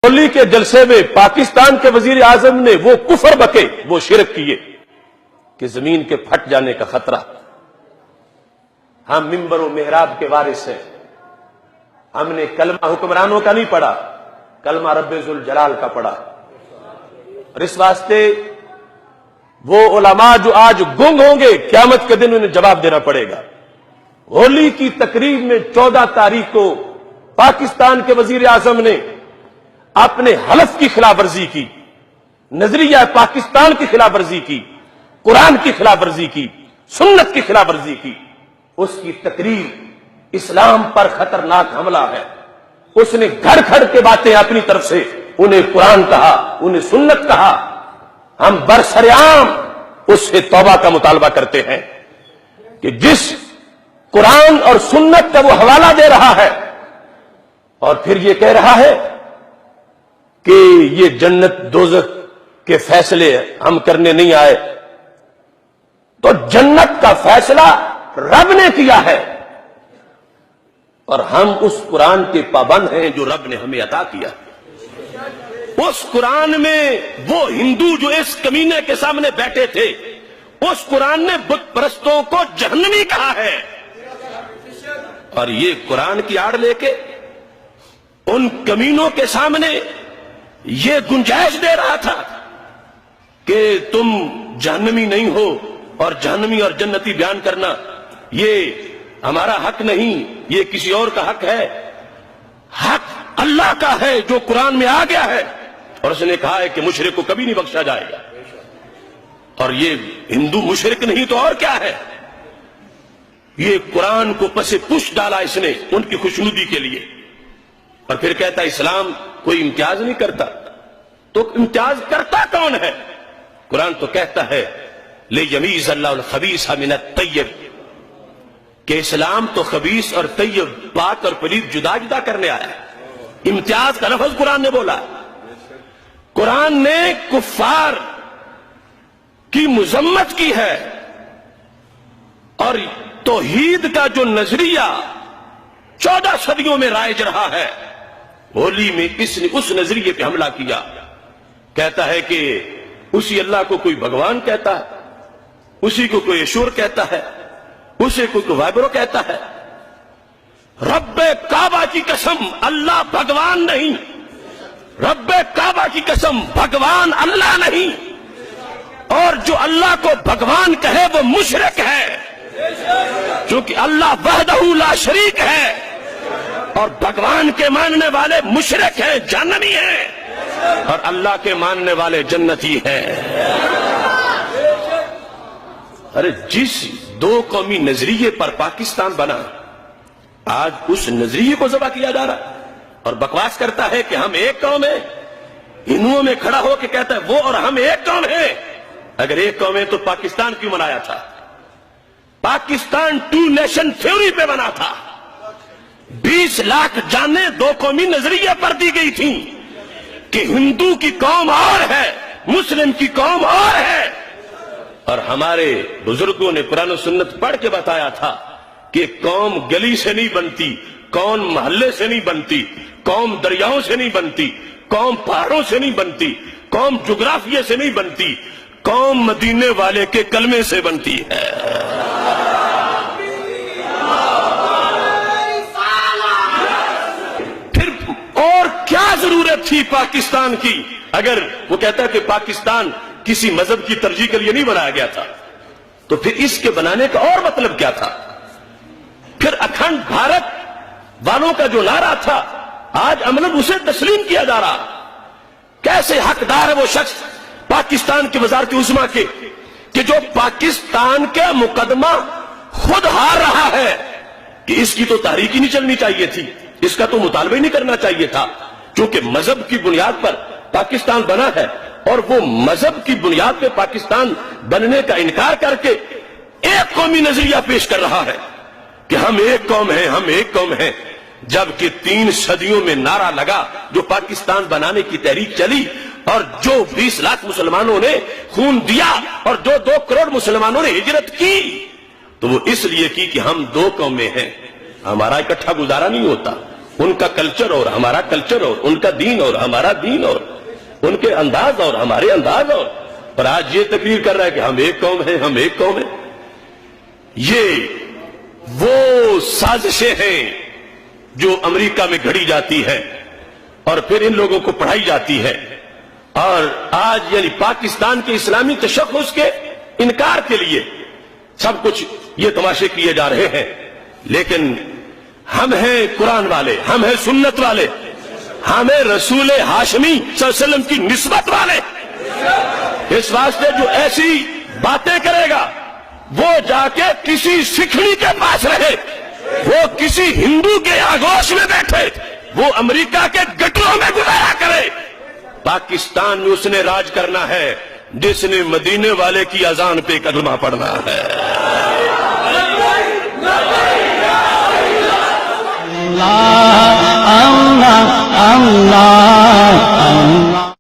ہولی کے جلسے میں پاکستان کے وزیر اعظم نے وہ کفر بکے، وہ شرک کیے کہ زمین کے پھٹ جانے کا خطرہ۔ ہم منبر و محراب کے وارث ہیں، ہم نے کلمہ حکمرانوں کا نہیں پڑھا، کلمہ رب ذوالجلال کا پڑھا، اور اس واسطے وہ علماء جو آج گنگ ہوں گے قیامت کے دن انہیں جواب دینا پڑے گا۔ ہولی کی تقریب میں 14 تاریخ کو پاکستان کے وزیر اعظم نے اپنے حلف کی خلاف ورزی کی، نظریہ پاکستان کی خلاف ورزی کی، قرآن کی خلاف ورزی کی، سنت کی خلاف ورزی کی۔ اس کی تقریر اسلام پر خطرناک حملہ ہے۔ اس نے گھڑ گھڑ کے باتیں اپنی طرف سے، انہیں قرآن کہا، انہیں سنت کہا۔ ہم برسرعام اس سے توبہ کا مطالبہ کرتے ہیں کہ جس قرآن اور سنت کا وہ حوالہ دے رہا ہے اور پھر یہ کہہ رہا ہے کہ یہ جنت دوزخ کے فیصلے ہم کرنے نہیں آئے، تو جنت کا فیصلہ رب نے کیا ہے اور ہم اس قرآن کے پابند ہیں جو رب نے ہمیں عطا کیا۔ اس قرآن میں وہ ہندو جو اس کمینے کے سامنے بیٹھے تھے، اس قرآن نے بت پرستوں کو جہنمی کہا ہے، اور یہ قرآن کی آڑ لے کے ان کمینوں کے سامنے یہ گنجائش دے رہا تھا کہ تم جہنمی نہیں ہو، اور جہنمی اور جنتی بیان کرنا یہ ہمارا حق نہیں، یہ کسی اور کا حق ہے۔ حق اللہ کا ہے جو قرآن میں آ گیا ہے، اور اس نے کہا ہے کہ مشرک کو کبھی نہیں بخشا جائے گا۔ اور یہ ہندو مشرک نہیں تو اور کیا ہے؟ یہ قرآن کو پس پش ڈالا اس نے ان کی خوشنودی کے لیے، اور پھر کہتا اسلام کوئی امتیاز نہیں کرتا۔ تو امتیاز کرتا کون ہے؟ قرآن تو کہتا ہے لِيَمِيزَ اللَّهُ الْخَبِيثَ مِنَ الطَّيِّبِ، کہ اسلام تو خبیث اور طیب، پاک اور پلید جدا جدا کرنے آیا ہے۔ امتیاز کا لفظ قرآن نے بولا ہے۔ قرآن نے کفار کی مذمت کی ہے، اور توحید کا جو نظریہ 14 صدیوں میں رائج رہا ہے، ہولی میں اس نے اس نظریے پہ حملہ کیا۔ کہتا ہے کہ اسی اللہ کو کوئی بھگوان کہتا ہے، اسی کو کوئی ایشور کہتا ہے، اسے کوئی وائبرو کہتا ہے۔ رب کعبہ کی قسم اللہ بھگوان نہیں، رب کعبہ کی قسم بھگوان اللہ نہیں، اور جو اللہ کو بھگوان کہے وہ مشرک ہے، چونکہ اللہ وحدہ لا شریک ہے، اور بھگوان کے ماننے والے مشرک ہیں، جہنمی ہیں، اور اللہ کے ماننے والے جنتی ہیں۔ ارے جس دو قومی نظریے پر پاکستان بنا، آج اس نظریے کو ذبح کیا جا رہا ہے، اور بکواس کرتا ہے کہ ہم ایک قوم ہیں۔ ہندوؤں میں کھڑا ہو کے کہتا ہے وہ اور ہم ایک قوم ہیں۔ اگر ایک قوم ہے تو پاکستان کیوں بنایا تھا؟ پاکستان 2 نیشن تھیوری پہ بنا تھا۔ 20 لاکھ جانیں دو قومی نظریے پر دی گئی تھیں کہ ہندو کی قوم اور ہے، مسلم کی قوم اور ہے، اور ہمارے بزرگوں نے قرآن و سنت پڑھ کے بتایا تھا کہ قوم گلی سے نہیں بنتی، قوم محلے سے نہیں بنتی، قوم دریاؤں سے نہیں بنتی، قوم پہاڑوں سے نہیں بنتی، قوم جغرافیے سے نہیں بنتی، قوم مدینے والے کے کلمے سے بنتی ہے۔ پھر اور کیا ضرورت تھی پاکستان کی؟ اگر وہ کہتا ہے کہ پاکستان کسی مذہب کی ترجیح کے لیے نہیں بنایا گیا تھا، تو پھر اس کے بنانے کا اور مطلب کیا تھا؟ پھر اکھنڈ بھارت والوں کا جو نعرہ تھا، آج عملاً اسے تسلیم کیا جا رہا۔ کیسے حقدار ہے وہ شخص پاکستان کی وزارت عظمیٰ کے کہ جو پاکستان کا مقدمہ خود ہار رہا ہے کہ اس کی تو تحریک ہی نہیں چلنی چاہیے تھی، اس کا تو مطالبہ ہی نہیں کرنا چاہیے تھا، کیونکہ مذہب کی بنیاد پر پاکستان بنا ہے، اور وہ مذہب کی بنیاد پہ پاکستان بننے کا انکار کر کے ایک قومی نظریہ پیش کر رہا ہے کہ ہم ایک قوم ہیں، ہم ایک قوم ہیں، جبکہ 3 صدیوں میں نعرہ لگا جو پاکستان بنانے کی تحریک چلی، اور جو 20 لاکھ مسلمانوں نے خون دیا، اور جو 2 کروڑ مسلمانوں نے ہجرت کی، تو وہ اس لیے کی کہ ہم 2 قومیں ہیں، ہمارا اکٹھا گزارا نہیں ہوتا۔ ان کا کلچر اور ہمارا کلچر اور ان کا دین اور ہمارا دین اور ان کے انداز اور ہمارے انداز اور آج یہ تقریر کر رہا ہے کہ ہم ایک قوم ہیں، ہم ایک قوم ہیں. یہ وہ سازشیں ہیں جو امریکہ میں گھڑی جاتی ہے اور پھر ان لوگوں کو پڑھائی جاتی ہے، اور آج یعنی پاکستان کے اسلامی تشخص کے انکار کے لیے سب کچھ یہ تماشے کیے جا رہے ہیں. لیکن ہم ہیں قرآن والے، ہم ہیں سنت والے، ہم ہیں رسول ہاشمی صلی اللہ علیہ وسلم کی نسبت والے. اس واسطے جو ایسی باتیں کرے گا وہ جا کے کسی سکھڑی کے پاس رہے، وہ کسی ہندو کے آگوش میں بیٹھے، وہ امریکہ کے گٹروں میں گزارا کرے. پاکستان میں اس نے راج کرنا ہے جس نے مدینے والے کی اذان پہ کلمہ پڑھنا ہے. اللہ اللہ اللہ